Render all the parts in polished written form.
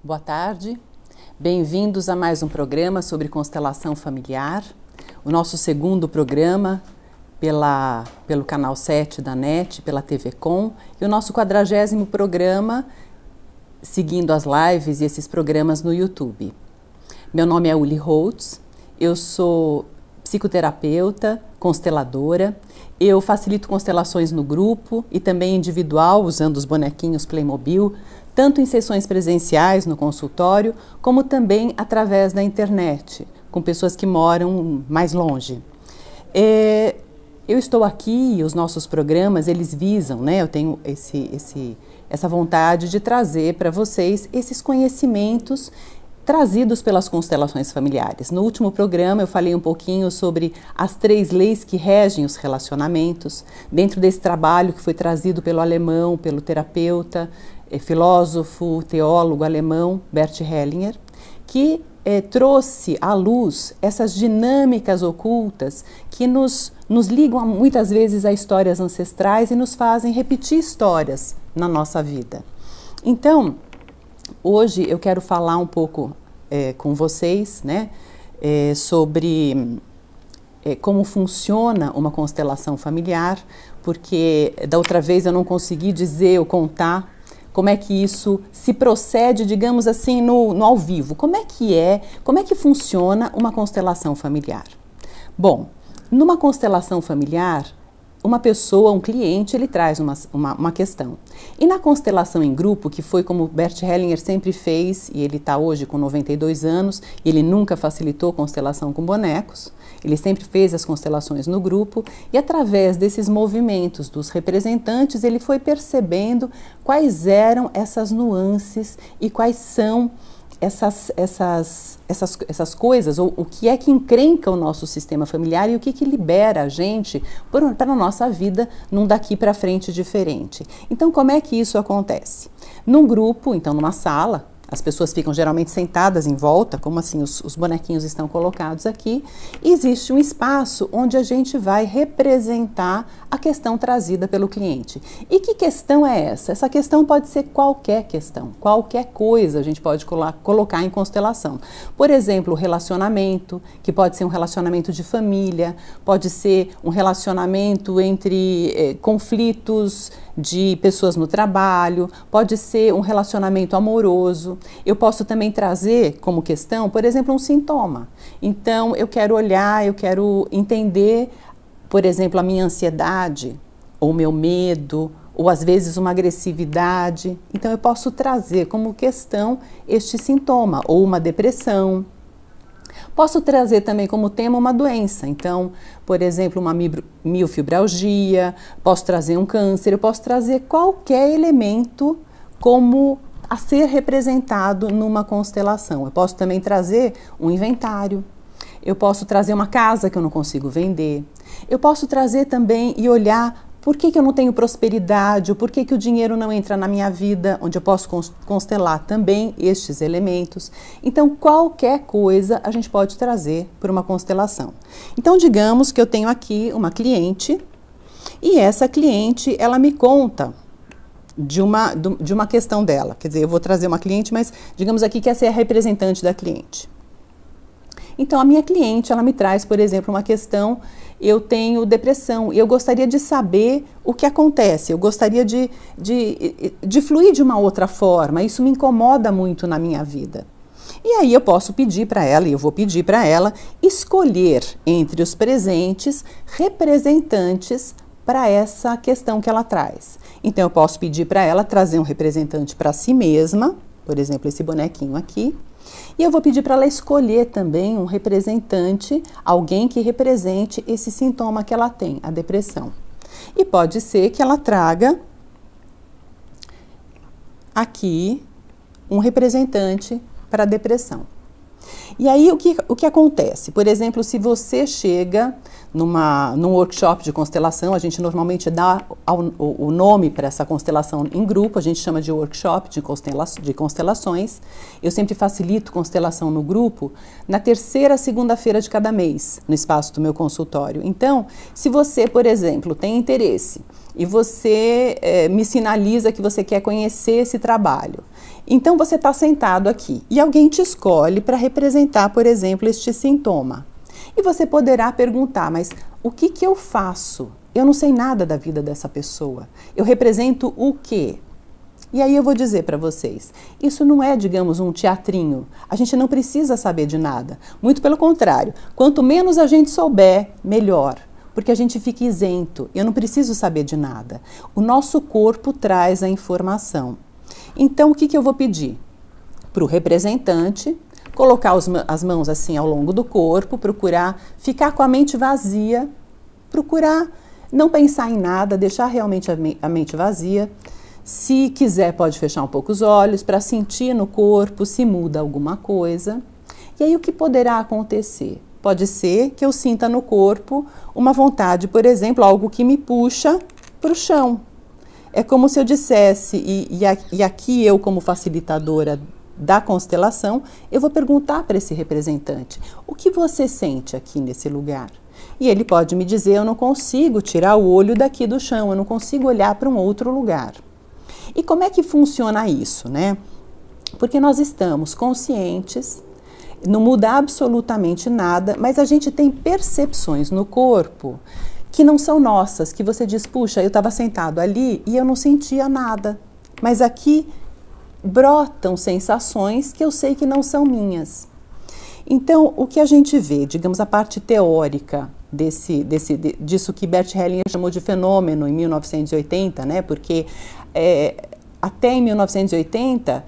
Boa tarde, bem-vindos a mais um programa sobre constelação familiar, o nosso segundo programa pelo canal 7 da NET, pela TV Com, e o nosso 40º programa seguindo as lives e esses programas no YouTube. Meu nome é Uli Holtz, eu sou psicoterapeuta, consteladora, eu facilito constelações no grupo e também individual, usando os bonequinhos Playmobil, tanto em sessões presenciais no consultório, como também através da internet, com pessoas que moram mais longe. Eu estou aqui e os nossos programas, eles visam, né? Eu tenho essa vontade de trazer para vocês esses conhecimentos trazidos pelas constelações familiares. No último programa eu falei um pouquinho sobre as 3 leis que regem os relacionamentos, dentro desse trabalho que foi trazido pelo alemão, pelo terapeuta, filósofo, teólogo alemão Bert Hellinger, que trouxe à luz essas dinâmicas ocultas que nos ligam muitas vezes a histórias ancestrais e nos fazem repetir histórias na nossa vida. Então, hoje eu quero falar um pouco com vocês, né, sobre como funciona uma constelação familiar, porque da outra vez eu não consegui dizer ou contar como é que isso se procede, digamos assim, no ao vivo. Como é que funciona uma constelação familiar? Bom, numa constelação familiar, uma pessoa, um cliente, ele traz uma questão. E na constelação em grupo, que foi como Bert Hellinger sempre fez, e ele está hoje com 92 anos, e ele nunca facilitou constelação com bonecos, ele sempre fez as constelações no grupo, e através desses movimentos dos representantes, ele foi quais eram essas nuances e quais são essas coisas, ou o que é que encrenca o nosso sistema familiar e o que libera a gente para a nossa vida num daqui para frente diferente. Então, como é que isso acontece? Num grupo, então numa sala, as pessoas ficam geralmente sentadas em volta, como assim os bonequinhos estão colocados aqui, e existe um espaço onde a gente vai representar a questão trazida pelo cliente. E que questão é essa? Essa questão pode ser qualquer questão, qualquer coisa a gente pode colocar em constelação. Por exemplo, o relacionamento, que pode ser um relacionamento de família, pode ser um relacionamento entre conflitos de pessoas no trabalho, pode ser um relacionamento amoroso. Eu posso também trazer como questão, por exemplo, um sintoma. Então, eu quero olhar, eu quero entender, por exemplo, a minha ansiedade, ou o meu medo, ou às vezes uma agressividade. Então, eu posso trazer como questão este sintoma, ou uma depressão. Posso trazer também como tema uma doença, então, por exemplo, uma miofibroalgia, posso trazer um câncer, eu posso trazer qualquer elemento como a ser representado numa constelação. Eu posso também trazer um inventário, eu posso trazer uma casa que eu não consigo vender, eu posso trazer também e olhar por que eu não tenho prosperidade, ou por que o dinheiro não entra na minha vida, onde eu posso constelar também estes elementos. Então, qualquer coisa a gente pode trazer para uma constelação. Então, digamos que eu tenho aqui uma cliente, e essa cliente, ela me conta de uma questão dela. Quer dizer, eu vou trazer uma cliente, mas digamos aqui que essa é a representante da cliente. Então, a minha cliente, ela me traz, por exemplo, uma questão, eu tenho depressão, e eu gostaria de saber o que acontece, eu gostaria de fluir de uma outra forma, isso me incomoda muito na minha vida. E aí eu posso pedir para ela, e eu vou pedir para ela, escolher entre os presentes representantes para essa questão que ela traz. Então, eu posso pedir para ela trazer um representante para si mesma, por exemplo, esse bonequinho aqui, e eu vou pedir para ela escolher também um representante, alguém que represente esse sintoma que ela tem, a depressão. E pode ser que ela traga aqui um representante para a depressão. E aí o que acontece? Por exemplo, se você chega num workshop de constelação, a gente normalmente dá o nome para essa constelação em grupo, a gente chama de workshop de constelações. Eu sempre facilito constelação no grupo na terceira segunda-feira de cada mês, no espaço do meu consultório. Então, se você, por exemplo, tem interesse e você me sinaliza que você quer conhecer esse trabalho. Então você está sentado aqui e alguém te escolhe para representar, por exemplo, este sintoma. E você poderá perguntar, mas o que eu faço? Eu não sei nada da vida dessa pessoa. Eu represento o quê? E aí eu vou dizer para vocês, isso não é, digamos, um teatrinho. A gente não precisa saber de nada. Muito pelo contrário, quanto menos a gente souber, melhor. Porque a gente fica isento. Eu não preciso saber de nada. O nosso corpo traz a informação. Então, o que eu vou pedir? Para o representante, colocar as mãos assim ao longo do corpo, procurar ficar com a mente vazia, procurar não pensar em nada, deixar realmente a mente vazia. Se quiser, pode fechar um pouco os olhos para sentir no corpo se muda alguma coisa. E aí o que poderá acontecer? Pode ser que eu sinta no corpo uma vontade, por exemplo, algo que me puxa para o chão. É como se eu dissesse, e aqui eu como facilitadora da constelação, eu vou perguntar para esse representante, o que você sente aqui nesse lugar? E ele pode me dizer, eu não consigo tirar o olho daqui do chão, eu não consigo olhar para um outro lugar. E como é que funciona isso, né? Porque nós estamos conscientes, não muda absolutamente nada, mas a gente tem percepções no corpo que não são nossas, que você diz, puxa, eu estava sentado ali e eu não sentia nada, mas aqui brotam sensações que eu sei que não são minhas. Então, o que a gente vê, digamos, a parte teórica disso que Bert Hellinger chamou de fenômeno em 1980, né? Porque até em 1980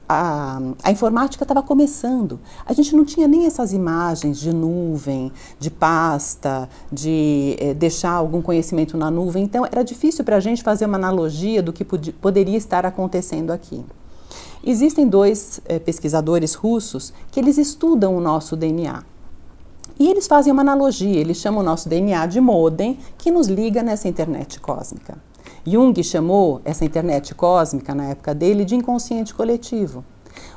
a informática estava começando. A gente não tinha nem essas imagens de nuvem, de pasta, de deixar algum conhecimento na nuvem. Então, era difícil para a gente fazer uma analogia do que poderia estar acontecendo aqui. Existem dois pesquisadores russos que eles estudam o nosso DNA. E eles fazem uma analogia, eles chamam o nosso DNA de modem que nos liga nessa internet cósmica. Jung chamou essa internet cósmica, na época dele, de inconsciente coletivo.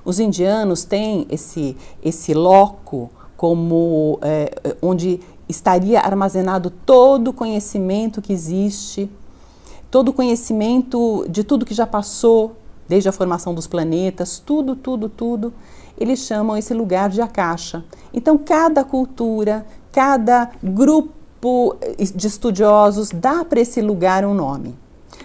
Os indianos têm esse loco como onde estaria armazenado todo o conhecimento que existe, todo o conhecimento de tudo que já passou, desde a formação dos planetas, tudo. Eles chamam esse lugar de Akasha. Então, cada cultura, cada grupo de estudiosos dá para esse lugar um nome.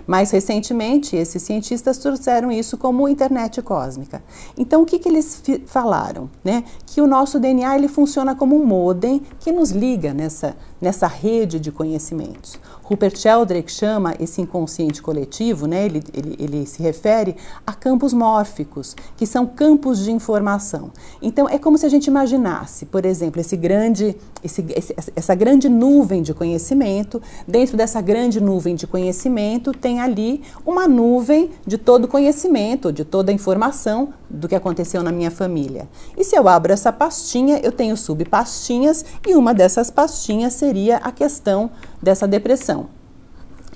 Mais recentemente, esses cientistas trouxeram isso como internet cósmica. Então, o que eles falaram? Né? Que o nosso DNA ele funciona como um modem que nos liga nessa rede de conhecimentos. Rupert Sheldrake chama esse inconsciente coletivo, né? Ele se refere a campos mórficos, que são campos de informação. Então, é como se a gente imaginasse, por exemplo, essa grande nuvem de conhecimento. Dentro dessa grande nuvem de conhecimento, tem ali uma nuvem de todo conhecimento, de toda a informação do que aconteceu na minha família. E se eu abro essa pastinha, eu tenho subpastinhas, e uma dessas pastinhas seria a questão dessa depressão.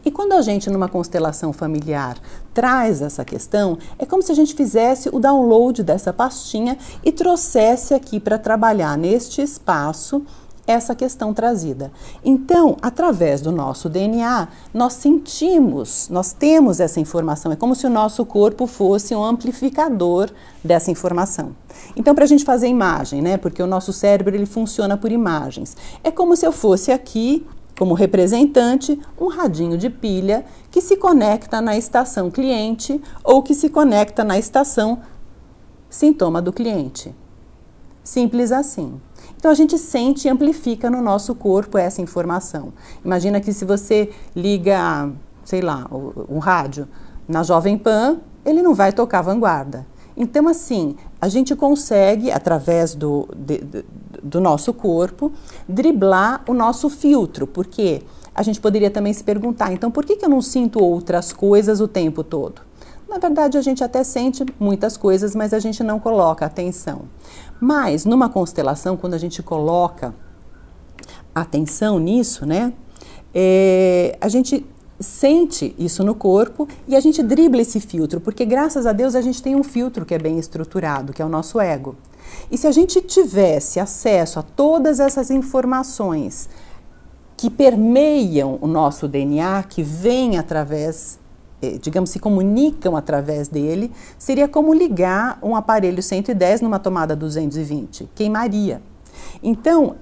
E quando a gente, numa constelação familiar, traz essa questão, é como se a gente fizesse o download dessa pastinha e trouxesse aqui para trabalhar neste espaço essa questão trazida. Então, através do nosso DNA, nós sentimos, nós temos essa informação, é como se o nosso corpo fosse um amplificador dessa informação. Então, para a gente fazer imagem, né, porque o nosso cérebro ele funciona por imagens, é como se eu fosse aqui, como representante, um radinho de pilha que se conecta na estação cliente ou que se conecta na estação sintoma do cliente. Simples assim. Então, a gente sente e amplifica no nosso corpo essa informação. Imagina que se você liga, sei lá, um rádio na Jovem Pan, ele não vai tocar Vanguarda. Então, assim, a gente consegue, através do nosso corpo, driblar o nosso filtro, porque a gente poderia também se perguntar, então, por que eu não sinto outras coisas o tempo todo? Na verdade, a gente até sente muitas coisas, mas a gente não coloca atenção. Mas, numa constelação, quando a gente coloca atenção nisso, né, a gente sente isso no corpo e a gente dribla esse filtro, porque graças a Deus a gente tem um filtro que é bem estruturado, que é o nosso ego. E se a gente tivesse acesso a todas essas informações que permeiam o nosso DNA, que vêm através, digamos, se comunicam através dele, seria como ligar um aparelho 110 numa tomada 220, queimaria. Então,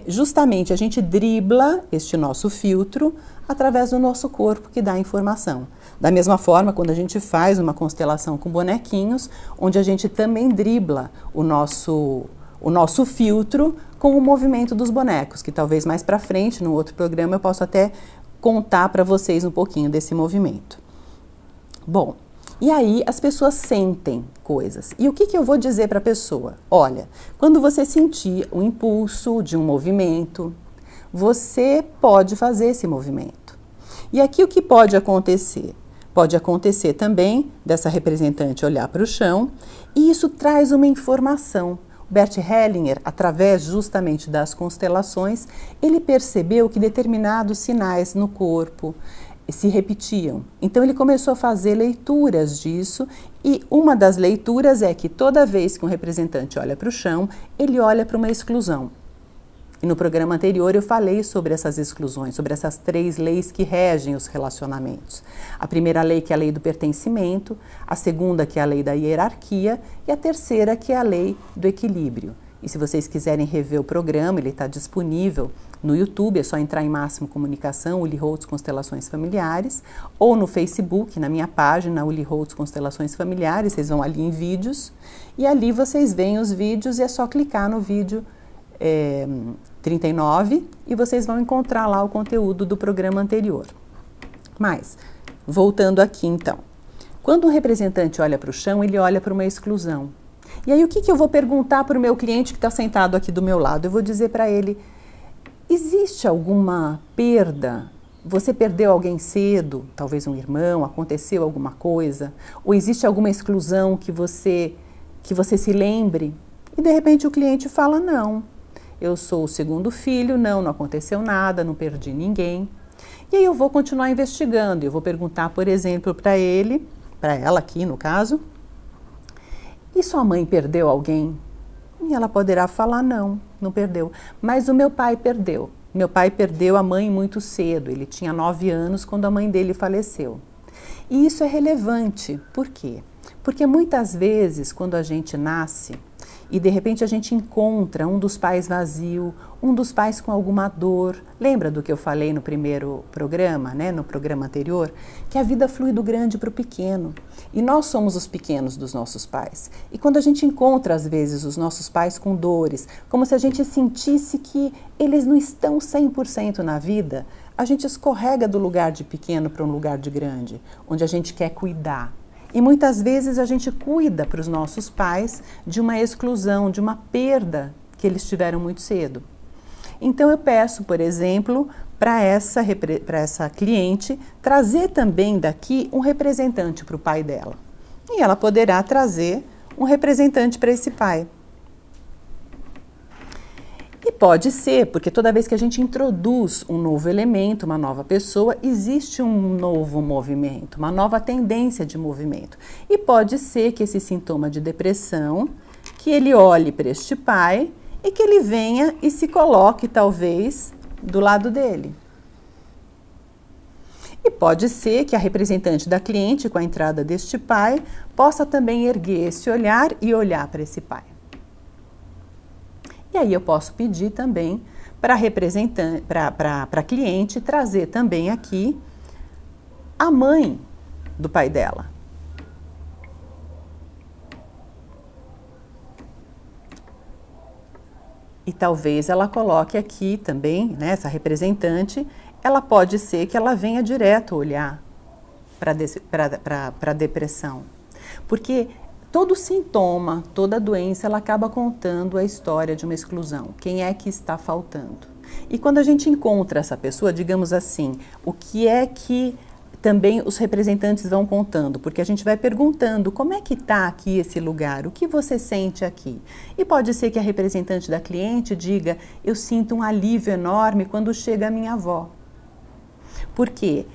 justamente a gente dribla este nosso filtro através do nosso corpo que dá a informação. Da mesma forma, quando a gente faz uma constelação com bonequinhos, onde a gente também dribla o nosso filtro com o movimento dos bonecos, que talvez mais para frente, no outro programa, eu posso até contar para vocês um pouquinho desse movimento. Bom, e aí as pessoas sentem coisas. E o que eu vou dizer para a pessoa? Olha, quando você sentir o impulso de um movimento, você pode fazer esse movimento. E aqui o que pode acontecer? Pode acontecer também dessa representante olhar para o chão, e isso traz uma informação. Bert Hellinger, através justamente das constelações, ele percebeu que determinados sinais no corpo se repetiam. Então ele começou a fazer leituras disso, e uma das leituras é que toda vez que um representante olha para o chão, ele olha para uma exclusão. E no programa anterior eu falei sobre essas exclusões, sobre essas 3 leis que regem os relacionamentos. A primeira lei, que é a lei do pertencimento, a segunda, que é a lei da hierarquia, e a terceira, que é a lei do equilíbrio. E se vocês quiserem rever o programa, ele está disponível no YouTube, é só entrar em Máximo Comunicação, Uli Holtz Constelações Familiares, ou no Facebook, na minha página, Uli Holtz Constelações Familiares, vocês vão ali em vídeos, e ali vocês veem os vídeos e é só clicar no vídeo 39 e vocês vão encontrar lá o conteúdo do programa anterior. Mas, voltando aqui então, quando um representante olha para o chão, ele olha para uma exclusão. E aí o que eu vou perguntar para o meu cliente que está sentado aqui do meu lado? Eu vou dizer para ele, existe alguma perda? Você perdeu alguém cedo, talvez um irmão, aconteceu alguma coisa? Ou existe alguma exclusão que você se lembre? E de repente o cliente fala, não. Eu sou o segundo filho, não aconteceu nada, não perdi ninguém. E aí eu vou continuar investigando, eu vou perguntar, por exemplo, para ele, para ela aqui no caso, e sua mãe perdeu alguém? E ela poderá falar, não perdeu. Mas o meu pai perdeu. Meu pai perdeu a mãe muito cedo, ele tinha 9 anos quando a mãe dele faleceu. E isso é relevante, por quê? Porque muitas vezes, quando a gente nasce, e de repente a gente encontra um dos pais vazio, um dos pais com alguma dor. Lembra do que eu falei no primeiro programa, né, no programa anterior? Que a vida flui do grande para o pequeno. E nós somos os pequenos dos nossos pais. E quando a gente encontra, às vezes, os nossos pais com dores, como se a gente sentisse que eles não estão 100% na vida, a gente escorrega do lugar de pequeno para um lugar de grande, onde a gente quer cuidar. E muitas vezes a gente cuida para os nossos pais de uma exclusão, de uma perda que eles tiveram muito cedo. Então eu peço, por exemplo, para essa cliente trazer também daqui um representante para o pai dela. E ela poderá trazer um representante para esse pai. E pode ser, porque toda vez que a gente introduz um novo elemento, uma nova pessoa, existe um novo movimento, uma nova tendência de movimento. E pode ser que esse sintoma de depressão, que ele olhe para este pai e que ele venha e se coloque, talvez, do lado dele. E pode ser que a representante da cliente, com a entrada deste pai, possa também erguer esse olhar e olhar para esse pai. E aí eu posso pedir também para a cliente trazer também aqui a mãe do pai dela. E talvez ela coloque aqui também, né, essa representante, ela pode ser que ela venha direto olhar para a depressão. Porque todo sintoma, toda doença, ela acaba contando a história de uma exclusão. Quem é que está faltando? E quando a gente encontra essa pessoa, digamos assim, o que é que também os representantes vão contando? Porque a gente vai perguntando, como é que está aqui esse lugar? O que você sente aqui? E pode ser que a representante da cliente diga, eu sinto um alívio enorme quando chega a minha avó. Por quê?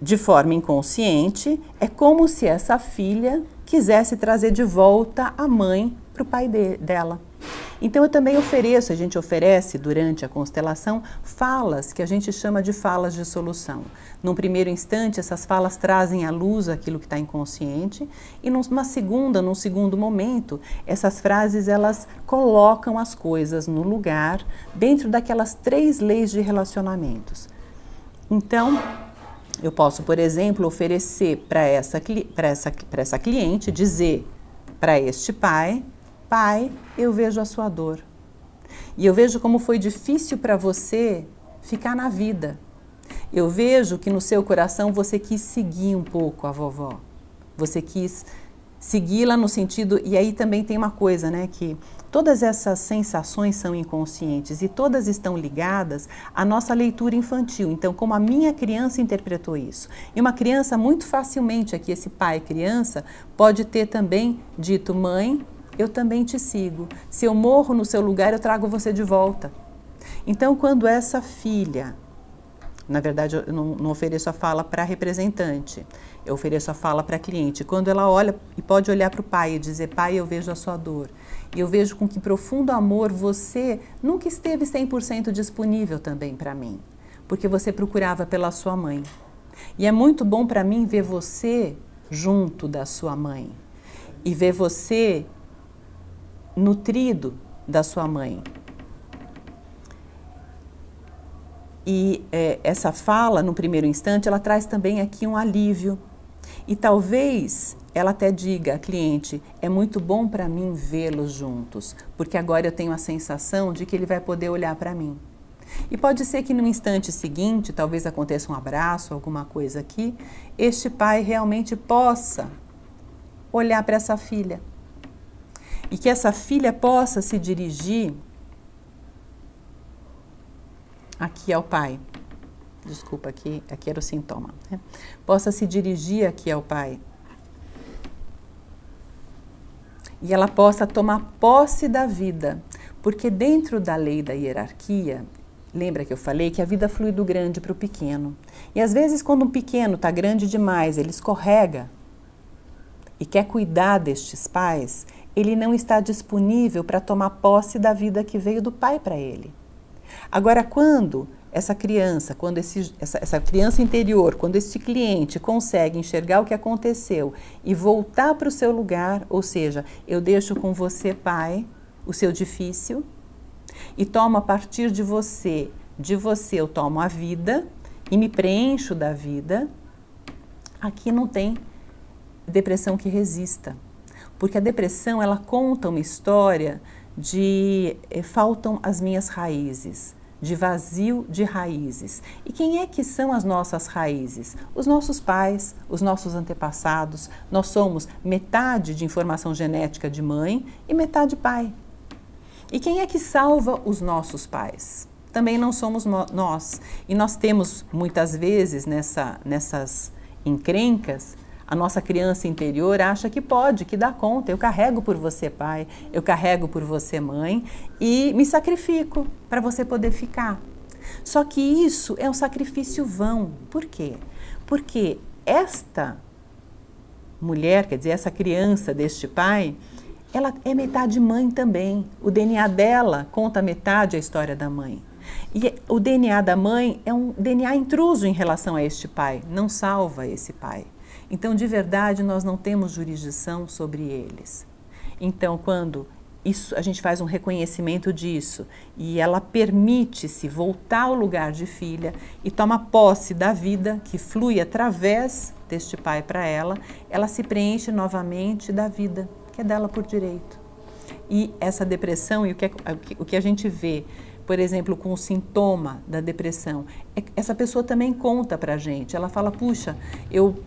De forma inconsciente, é como se essa filha quisesse trazer de volta a mãe para o pai dela. Então eu também ofereço, a gente oferece durante a constelação falas que a gente chama de falas de solução. Num primeiro instante, essas falas trazem à luz aquilo que está inconsciente e num segundo momento, essas frases elas colocam as coisas no lugar dentro daquelas 3 leis de relacionamentos. Então, eu posso, por exemplo, oferecer para essa cliente, dizer para este pai: pai, eu vejo a sua dor. E eu vejo como foi difícil para você ficar na vida. Eu vejo que no seu coração você quis seguir um pouco a vovó. Você quis segui-la no sentido... E aí também tem uma coisa, né? Que todas essas sensações são inconscientes e todas estão ligadas à nossa leitura infantil. Então, como a minha criança interpretou isso. E uma criança, muito facilmente, aqui esse pai criança, pode ter também dito: mãe, eu também te sigo. Se eu morro no seu lugar, eu trago você de volta. Então, quando essa filha... Na verdade, eu não ofereço a fala para representante, eu ofereço a fala para cliente. Quando ela olha e pode olhar para o pai e dizer: pai, eu vejo a sua dor. E eu vejo com que profundo amor você nunca esteve 100% disponível também para mim, porque você procurava pela sua mãe. E é muito bom para mim ver você junto da sua mãe e ver você nutrido da sua mãe. E essa fala, no primeiro instante, ela traz também aqui um alívio. E talvez ela até diga à cliente: é muito bom para mim vê-los juntos, porque agora eu tenho a sensação de que ele vai poder olhar para mim. E pode ser que no instante seguinte, talvez aconteça um abraço, alguma coisa aqui, este pai realmente possa olhar para essa filha. E que essa filha possa se dirigir aqui ao pai. Desculpa, aqui era o sintoma. Né? Possa se dirigir aqui ao pai. E ela possa tomar posse da vida. Porque dentro da lei da hierarquia, lembra que eu falei que a vida flui do grande para o pequeno. E às vezes quando um pequeno está grande demais, ele escorrega e quer cuidar destes pais, ele não está disponível para tomar posse da vida que veio do pai para ele. Agora, quando essa criança, essa criança interior, quando este cliente consegue enxergar o que aconteceu e voltar para o seu lugar, ou seja, eu deixo com você, pai, o seu difícil, e tomo a partir de você eu tomo a vida e me preencho da vida, aqui não tem depressão que resista. Porque a depressão, ela conta uma história de faltam as minhas raízes, de vazio de raízes. E quem é que são as nossas raízes? Os nossos pais, os nossos antepassados. Nós somos metade de informação genética de mãe e metade pai. E quem é que salva os nossos pais? Também não somos nós. E nós temos, muitas vezes, nessas encrencas, a nossa criança interior acha que pode, que dá conta. Eu carrego por você, pai, eu carrego por você, mãe, e me sacrifico para você poder ficar. Só que isso é um sacrifício vão. Por quê? Porque esta mulher, quer dizer, essa criança deste pai, ela é metade mãe também. O DNA dela conta metade a história da mãe. E o DNA da mãe é um DNA intruso em relação a este pai, não salva esse pai. Então, de verdade, nós não temos jurisdição sobre eles. Então, quando a gente faz um reconhecimento disso e ela permite-se voltar ao lugar de filha e toma posse da vida que flui através deste pai para ela, ela se preenche novamente da vida, que é dela por direito. E essa depressão, e o que a gente vê, por exemplo, com o sintoma da depressão, essa pessoa também conta pra gente. Ela fala: puxa,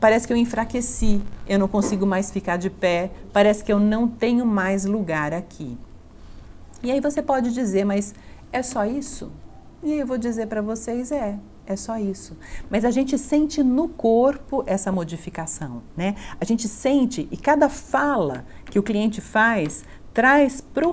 parece que eu enfraqueci, eu não consigo mais ficar de pé, parece que eu não tenho mais lugar aqui. E aí você pode dizer: mas é só isso? E aí eu vou dizer para vocês: é só isso. Mas a gente sente no corpo essa modificação, né? A gente sente, e cada fala que o cliente faz traz para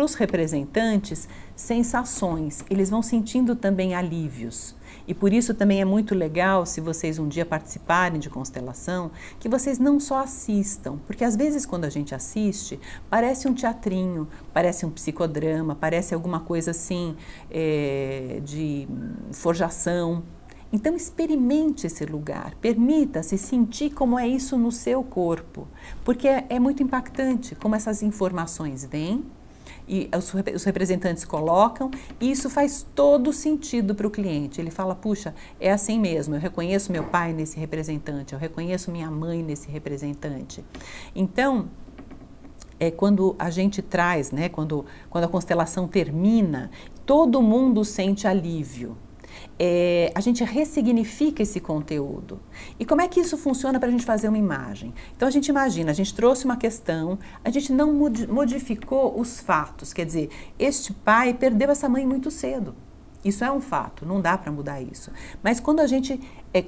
os representantes sensações, eles vão sentindo também alívios. E por isso também é muito legal, se vocês um dia participarem de constelação, que vocês não só assistam, porque às vezes quando a gente assiste, parece um teatrinho, parece um psicodrama, parece alguma coisa assim de forjação. Então experimente esse lugar, permita-se sentir como é isso no seu corpo, porque é muito impactante como essas informações vêm, e os representantes colocam, e isso faz todo sentido para o cliente. Ele fala, puxa, é assim mesmo, eu reconheço meu pai nesse representante, eu reconheço minha mãe nesse representante. Então, quando a gente traz, né, quando a constelação termina, todo mundo sente alívio. A gente ressignifica esse conteúdo. E como é que isso funciona para a gente fazer uma imagem? Então a gente imagina, a gente trouxe uma questão, a gente não modificou os fatos, quer dizer, este pai perdeu essa mãe muito cedo. Isso é um fato, não dá para mudar isso. Mas quando a gente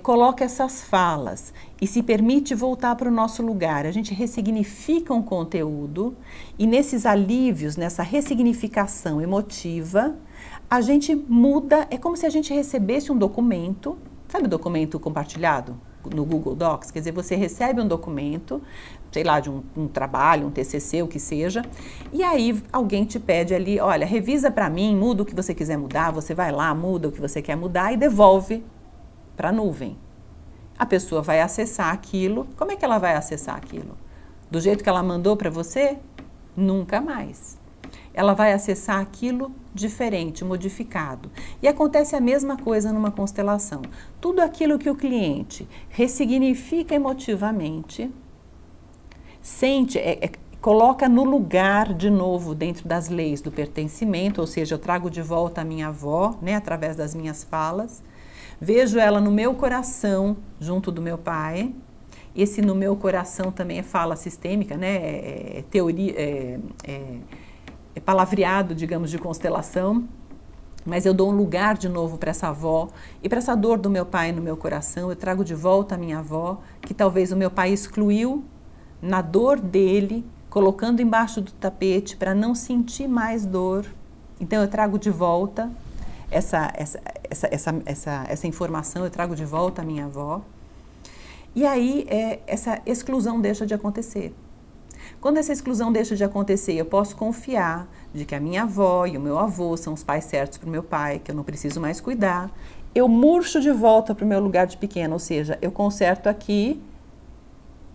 coloca essas falas e se permite voltar para o nosso lugar, a gente ressignifica um conteúdo e nesses alívios, nessa ressignificação emotiva, a gente muda, é como se a gente recebesse um documento, sabe o documento compartilhado no Google Docs? Quer dizer, você recebe um documento, sei lá, de um trabalho, um TCC, o que seja, e aí alguém te pede ali, olha, revisa para mim, muda o que você quiser mudar, você vai lá, muda o que você quer mudar e devolve para a nuvem. A pessoa vai acessar aquilo, como é que ela vai acessar aquilo? Do jeito que ela mandou para você? Nunca mais. Ela vai acessar aquilo diferente, modificado. E acontece a mesma coisa numa constelação. Tudo aquilo que o cliente ressignifica emotivamente, sente, coloca no lugar de novo dentro das leis do pertencimento, ou seja, eu trago de volta a minha avó, né, através das minhas falas, vejo ela no meu coração, junto do meu pai. Esse no meu coração também é fala sistêmica, né, teoria, palavreado, digamos, de constelação, mas eu dou um lugar de novo para essa avó e para essa dor do meu pai no meu coração, eu trago de volta a minha avó, que talvez o meu pai excluiu na dor dele, colocando embaixo do tapete para não sentir mais dor. Então eu trago de volta essa informação, eu trago de volta a minha avó. E aí essa exclusão deixa de acontecer. Quando essa exclusão deixa de acontecer, eu posso confiar de que a minha avó e o meu avô são os pais certos para o meu pai, que eu não preciso mais cuidar. Eu murcho de volta para o meu lugar de pequeno, ou seja, eu conserto aqui,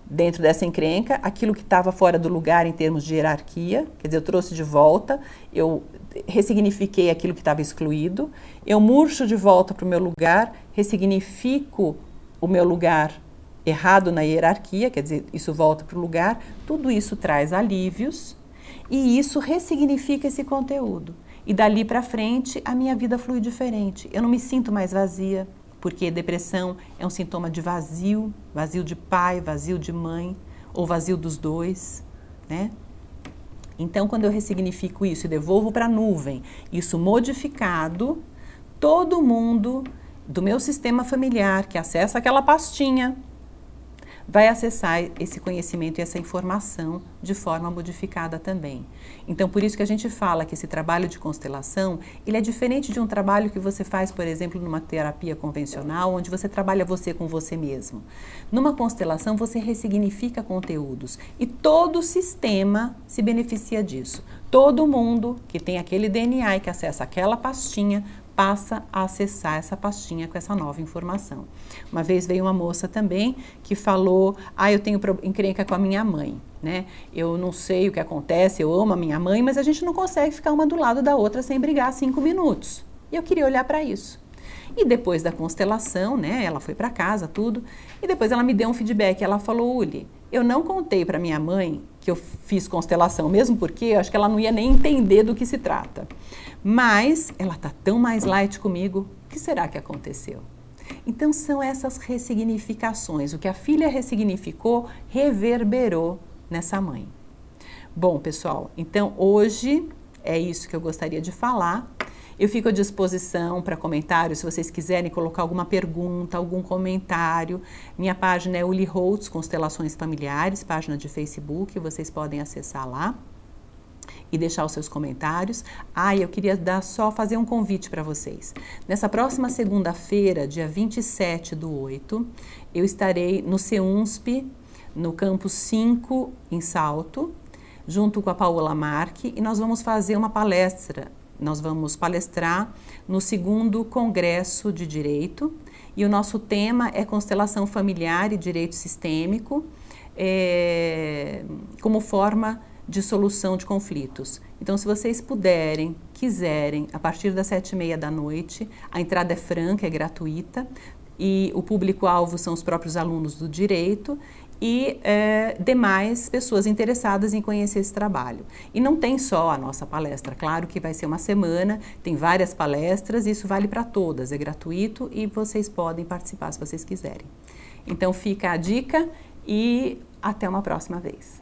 dentro dessa encrenca, aquilo que estava fora do lugar em termos de hierarquia, quer dizer, eu trouxe de volta, eu ressignifiquei aquilo que estava excluído, eu murcho de volta para o meu lugar, ressignifico o meu lugar errado na hierarquia, quer dizer, isso volta para o lugar, tudo isso traz alívios e isso ressignifica esse conteúdo. E dali para frente a minha vida flui diferente, eu não me sinto mais vazia, porque depressão é um sintoma de vazio, vazio de pai, vazio de mãe, ou vazio dos dois, né? Então, quando eu ressignifico isso e devolvo para a nuvem, isso modificado, todo mundo do meu sistema familiar que acessa aquela pastinha vai acessar esse conhecimento e essa informação de forma modificada também. Então, por isso que a gente fala que esse trabalho de constelação, ele é diferente de um trabalho que você faz, por exemplo, numa terapia convencional, onde você trabalha você com você mesmo. Numa constelação, você ressignifica conteúdos e todo o sistema se beneficia disso. Todo mundo que tem aquele DNA e que acessa aquela pastinha, passa a acessar essa pastinha com essa nova informação. Uma vez veio uma moça também que falou, eu tenho encrenca com a minha mãe, né? Eu não sei o que acontece, eu amo a minha mãe, mas a gente não consegue ficar uma do lado da outra sem brigar 5 minutos. E eu queria olhar para isso. E depois da constelação, né, ela foi para casa, tudo, e depois ela me deu um feedback, ela falou, Uli, eu não contei para minha mãe que eu fiz constelação, mesmo porque eu acho que ela não ia nem entender do que se trata. Mas ela está tão mais light comigo, o que será que aconteceu? Então são essas ressignificações, o que a filha ressignificou, reverberou nessa mãe. Bom, pessoal, então hoje é isso que eu gostaria de falar. Eu fico à disposição para comentários, se vocês quiserem colocar alguma pergunta, algum comentário. Minha página é Uli Holtz, Constelações Familiares, página de Facebook, vocês podem acessar lá. e deixar os seus comentários. Eu queria só fazer um convite para vocês. Nessa próxima segunda-feira, dia 27/8, eu estarei no CEUNSP, no campus 5, em Salto, junto com a Paola Marque, e nós vamos fazer uma palestra. Nós vamos palestrar no 2º Congresso de Direito, e o nosso tema é Constelação Familiar e Direito Sistêmico, como forma de solução de conflitos. Então, se vocês puderem, quiserem, a partir das 7h30 a entrada é franca, é gratuita, e o público-alvo são os próprios alunos do direito e demais pessoas interessadas em conhecer esse trabalho. E não tem só a nossa palestra, claro que vai ser uma semana, tem várias palestras, isso vale para todas, é gratuito e vocês podem participar se vocês quiserem. Então fica a dica e até uma próxima vez.